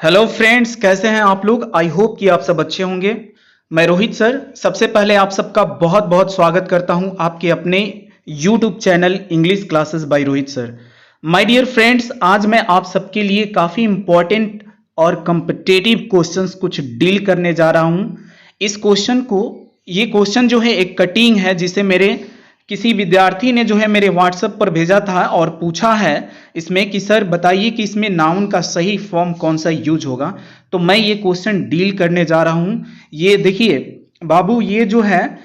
Hello friends, कैसे हैं आप लोग। आई होप कि आप सब अच्छे होंगे। मैं रोहित सर सबसे पहले आप सबका बहुत बहुत स्वागत करता हूं आपके अपने YouTube channel English classes by Rohit sir. My dear friends, आज मैं आप सबके लिए काफ़ी इंपॉर्टेंट और कम्पिटेटिव क्वेश्चंस कुछ डील करने जा रहा हूं। ये क्वेश्चन जो है एक कटिंग है जिसे मेरे किसी विद्यार्थी ने जो है मेरे व्हाट्सएप पर भेजा था और पूछा है इसमें कि सर बताइए कि इसमें नाउन का सही फॉर्म कौन सा यूज होगा। तो मैं ये क्वेश्चन डील करने जा रहा हूं। ये देखिए बाबू, ये जो है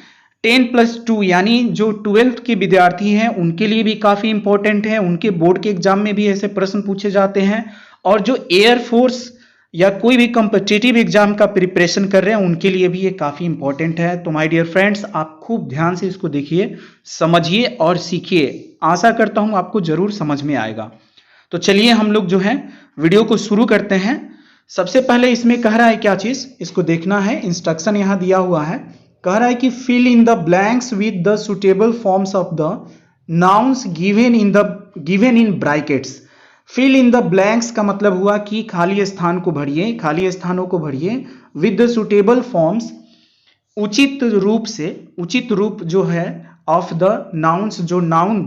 10+2 यानी जो 12th के विद्यार्थी हैं उनके लिए भी काफ़ी इंपॉर्टेंट है। उनके बोर्ड के एग्जाम में भी ऐसे प्रश्न पूछे जाते हैं, और जो एयरफोर्स या कोई भी कॉम्पिटिटिव एग्जाम का प्रिपरेशन कर रहे हैं उनके लिए भी ये काफ़ी इंपॉर्टेंट है। तो माय डियर फ्रेंड्स, आप खूब ध्यान से इसको देखिए, समझिए और सीखिए। आशा करता हूं आपको जरूर समझ में आएगा। तो चलिए हम लोग जो है वीडियो को शुरू करते हैं। सबसे पहले इसमें कह रहा है क्या चीज़, इसको देखना है। इंस्ट्रक्शन यहाँ दिया हुआ है, कह रहा है कि fill in the blanks with the suitable forms of the nouns given in brackets. Fill in the blanks का मतलब हुआ कि खाली स्थान को भरिए, खाली स्थानों को भरिए विद द सुटेबल फॉर्म्स, उचित रूप से, उचित रूप जो है ऑफ द नाउन्स, जो नाउन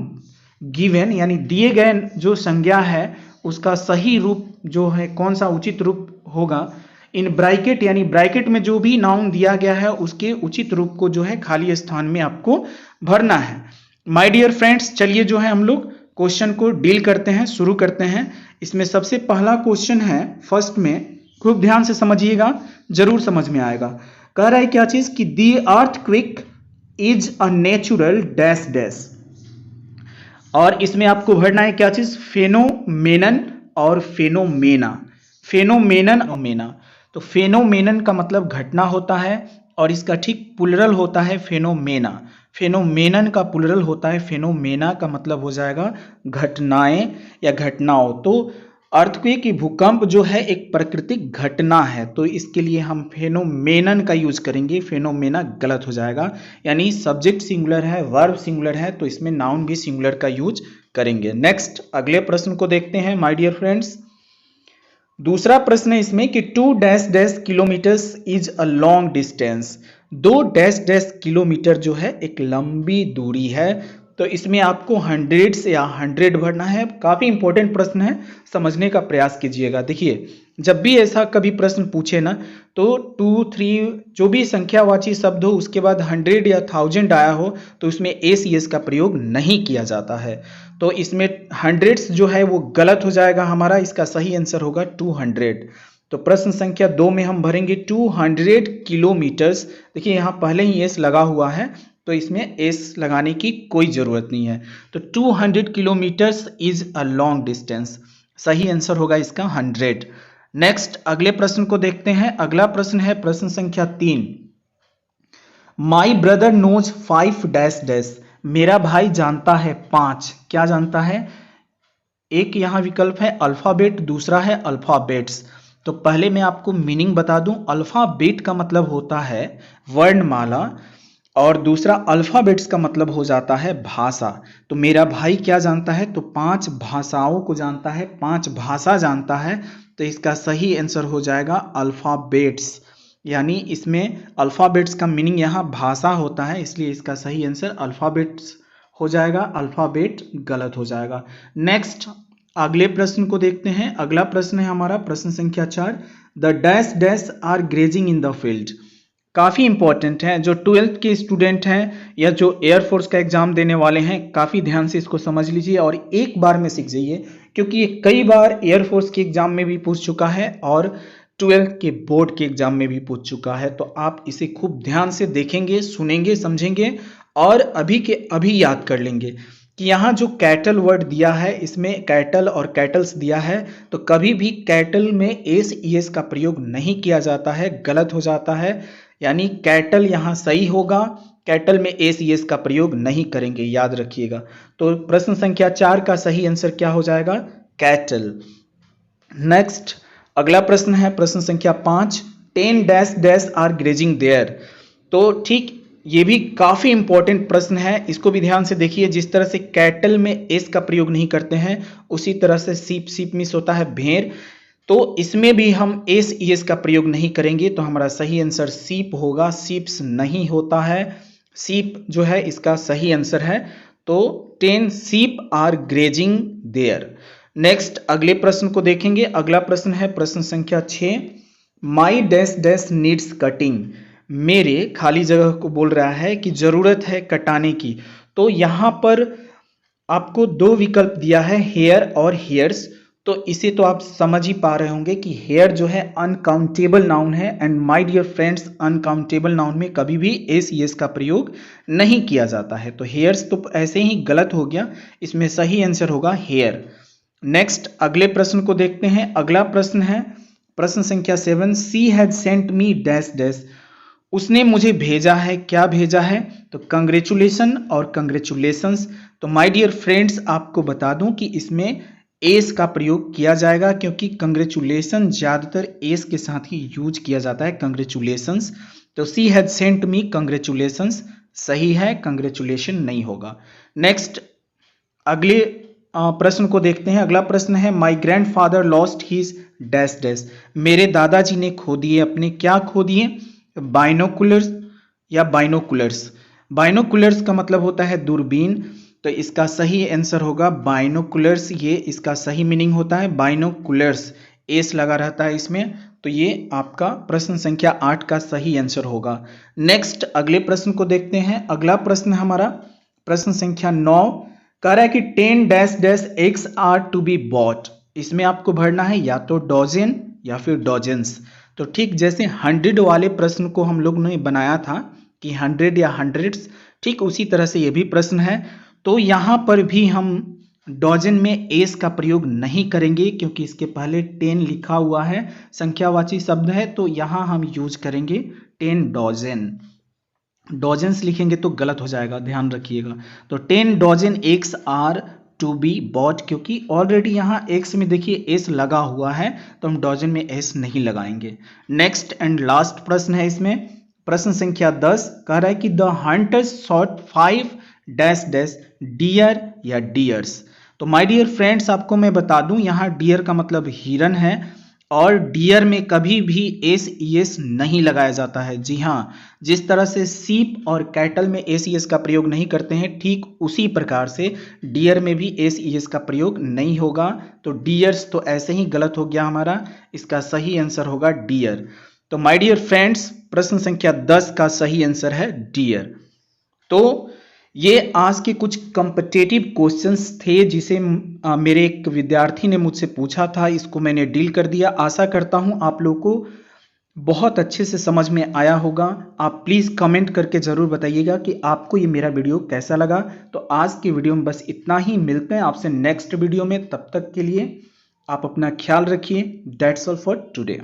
गिवन यानी दिए गए जो संज्ञा है उसका सही रूप जो है कौन सा उचित रूप होगा इन ब्रैकेट, यानी ब्रैकेट में जो भी नाउन दिया गया है उसके उचित रूप को जो है खाली स्थान में आपको भरना है। माय डियर फ्रेंड्स, चलिए जो है हम लोग क्वेश्चन को डील करते हैं, शुरू करते हैं। इसमें सबसे पहला क्वेश्चन है फर्स्ट में, खूब ध्यान से समझिएगा, जरूर समझ में आएगा। कह रहा है क्या चीज कि the earthquake is a natural dash dash, और इसमें आपको भरना है क्या चीज, फेनोमेनन और फेनोमेना। फेनोमेनन और मेना, तो फेनोमेनन का मतलब घटना होता है और इसका ठीक प्लुरल होता है फेनोमेना। फेनोमेनन का प्लुरल होता है फेनोमेना, का मतलब हो जाएगा घटनाएं या घटनाओं। तो अर्थक्वेक की भूकंप जो है एक प्राकृतिक घटना है, तो इसके लिए हम फेनोमेनन का यूज करेंगे, फेनोमेना गलत हो जाएगा। यानी सब्जेक्ट सिंगुलर है, वर्ब सिंगुलर है, तो इसमें नाउन भी सिंगुलर का यूज करेंगे। नेक्स्ट अगले प्रश्न को देखते हैं माय डियर फ्रेंड्स। दूसरा प्रश्न है इसमें कि 2 kilometres is a long distance. 2 kilometre जो है एक लंबी दूरी है, तो इसमें आपको 100 या 100 भरना है। काफ़ी इंपॉर्टेंट प्रश्न है, समझने का प्रयास कीजिएगा। देखिए जब भी ऐसा कभी प्रश्न पूछे ना, तो 2, 3 जो भी संख्यावाची शब्द हो उसके बाद 100 या 1000 आया हो तो उसमें ACS का प्रयोग नहीं किया जाता है। तो इसमें 100 जो है वो गलत हो जाएगा हमारा, इसका सही आंसर होगा 200। तो प्रश्न संख्या 2 में हम भरेंगे 200 किलोमीटर्स। देखिए यहाँ पहले ही एस लगा हुआ है, तो इसमें एस लगाने की कोई ज़रूरत नहीं है। तो 200 kilometres is a long distance, सही आंसर होगा इसका 100। नेक्स्ट अगले प्रश्न को देखते हैं। अगला प्रश्न है प्रश्न संख्या 3। माई ब्रदर नोज 5 मेरा भाई जानता है 5। क्या जानता है, एक यहाँ विकल्प है अल्फाबेट, दूसरा है अल्फाबेट्स। तो पहले मैं आपको मीनिंग बता दूं, अल्फाबेट का मतलब होता है वर्णमाला और दूसरा अल्फाबेट्स का मतलब हो जाता है भाषा। तो मेरा भाई क्या जानता है, तो 5 भाषाओं को जानता है, 5 भाषा जानता है। तो इसका सही आंसर हो जाएगा अल्फाबेट्स, यानी इसमें अल्फाबेट्स का मीनिंग यहाँ भाषा होता है, इसलिए इसका सही आंसर अल्फाबेट्स हो जाएगा, अल्फाबेट गलत हो जाएगा। नेक्स्ट अगले प्रश्न को देखते हैं। अगला प्रश्न है हमारा प्रश्न संख्या 4। The dash dash are grazing in the field. काफ़ी इंपॉर्टेंट है, जो 12th के स्टूडेंट हैं या जो एयरफोर्स का एग्जाम देने वाले हैं, काफ़ी ध्यान से इसको समझ लीजिए और एक बार में सीख जाइए, क्योंकि ये कई बार एयरफोर्स के एग्जाम में भी पूछ चुका है और 12th के बोर्ड के एग्जाम में भी पूछ चुका है। तो आप इसे खूब ध्यान से देखेंगे, सुनेंगे, समझेंगे और अभी के अभी याद कर लेंगे कि यहाँ जो कैटल वर्ड दिया है, इसमें कैटल और कैटल्स दिया है, तो कभी भी कैटल में एस ईएस का प्रयोग नहीं किया जाता है, गलत हो जाता है। यानी कैटल यहाँ सही होगा, कैटल में एस ईएस का प्रयोग नहीं करेंगे, याद रखिएगा। तो प्रश्न संख्या 4 का सही आंसर क्या हो जाएगा, कैटल। नेक्स्ट अगला प्रश्न है प्रश्न संख्या 5। 10 आर ग्रेजिंग देयर। तो ठीक ये भी काफ़ी इंपॉर्टेंट प्रश्न है, इसको भी ध्यान से देखिए। जिस तरह से कैटल में एस का प्रयोग नहीं करते हैं, उसी तरह से सीप, सीप मिस होता है भेड़, तो इसमें भी हम एस ई एस का प्रयोग नहीं करेंगे, तो हमारा सही आंसर सीप होगा। सीप्स नहीं होता है, सीप जो है इसका सही आंसर है। तो 10 सीप आर ग्रेजिंग देयर। नेक्स्ट अगले प्रश्न को देखेंगे। अगला प्रश्न है प्रश्न संख्या 6। माई डैश डैश नीड्स कटिंग। मेरे खाली जगह को बोल रहा है कि जरूरत है कटाने की। तो यहां पर आपको दो विकल्प दिया है, हेयर और हेयर्स। तो इसे तो आप समझ ही पा रहे होंगे कि हेयर जो है अनकाउंटेबल नाउन है, and my dear friends uncountable noun में कभी भी एस एस का प्रयोग नहीं किया जाता है। तो हेयर्स तो ऐसे ही गलत हो गया, इसमें सही आंसर होगा हेयर। नेक्स्ट अगले प्रश्न को देखते हैं। अगला प्रश्न है प्रश्न संख्या 7। She had sent me dash dash. उसने मुझे भेजा है, क्या भेजा है? तो कंग्रेचुलेशन और कंग्रेचुलेशंस। तो माय डियर फ्रेंड्स आपको बता दूं कि इसमें एस का प्रयोग किया जाएगा, क्योंकि कंग्रेचुलेशन ज्यादातर एस के साथ ही यूज किया जाता है, कंग्रेचुलेशंस। तो सी हैज सेंट मी कंग्रेचुलेशंस सही है, कंग्रेचुलेशन नहीं होगा। नेक्स्ट अगले प्रश्न को देखते हैं। अगला प्रश्न है माई grandfather lost his dash dash. मेरे दादाजी ने खो दिए अपने, क्या खो दिए? बाइनोकुलर्स या बाइनोकुलर्स। बाइनोकुलर्स का मतलब होता है दूरबीन, तो इसका सही आंसर होगा बाइनोकुलर्स। ये इसका सही मीनिंग होता है बाइनोकुलर्स, एस लगा रहता है इसमें। तो ये आपका प्रश्न संख्या 8 का सही आंसर होगा। नेक्स्ट अगले प्रश्न को देखते हैं। अगला प्रश्न हमारा प्रश्न संख्या 9 कह रहा है कि 10 dash dash X are to be bought. इसमें आपको भरना है या तो डॉजन या फिर डॉजन्स। तो ठीक जैसे 100 वाले प्रश्न को हम लोग ने बनाया था कि 100 या हंड्रेड्स, ठीक उसी तरह से ये भी प्रश्न है। तो यहाँ पर भी हम डॉजन में एस का प्रयोग नहीं करेंगे, क्योंकि इसके पहले 10 लिखा हुआ है, संख्यावाची शब्द है, तो यहाँ हम यूज करेंगे 10 डॉजन। डॉजन्स लिखेंगे तो गलत हो जाएगा, ध्यान रखिएगा। तो 10 dozen X are to be bought, क्योंकि ऑलरेडी यहाँ एक्स में देखिए एस लगा हुआ है, तो हम डॉजन में एस नहीं लगाएंगे। नेक्स्ट एंड लास्ट प्रश्न है इसमें प्रश्न संख्या 10 कह रहा है कि the hunters shot 5 dash dash deer या डियर्स। तो माय डियर फ्रेंड्स आपको मैं बता दूं, यहाँ डियर का मतलब हिरन है, और डियर में कभी भी एस ई एस नहीं लगाया जाता है। जी हाँ, जिस तरह से सीप और कैटल में एस ई एस का प्रयोग नहीं करते हैं, ठीक उसी प्रकार से डियर में भी एस ई एस का प्रयोग नहीं होगा। तो डियर्स तो ऐसे ही गलत हो गया हमारा, इसका सही आंसर होगा डियर। तो माय डियर फ्रेंड्स प्रश्न संख्या 10 का सही आंसर है डियर। तो ये आज के कुछ कॉम्पिटिटिव क्वेश्चंस थे, जिसे मेरे एक विद्यार्थी ने मुझसे पूछा था, इसको मैंने डील कर दिया। आशा करता हूं आप लोगों को बहुत अच्छे से समझ में आया होगा। आप प्लीज़ कमेंट करके ज़रूर बताइएगा कि आपको ये मेरा वीडियो कैसा लगा। तो आज की वीडियो में बस इतना ही, मिलते हैं आपसे नेक्स्ट वीडियो में। तब तक के लिए आप अपना ख्याल रखिए। That's all for today.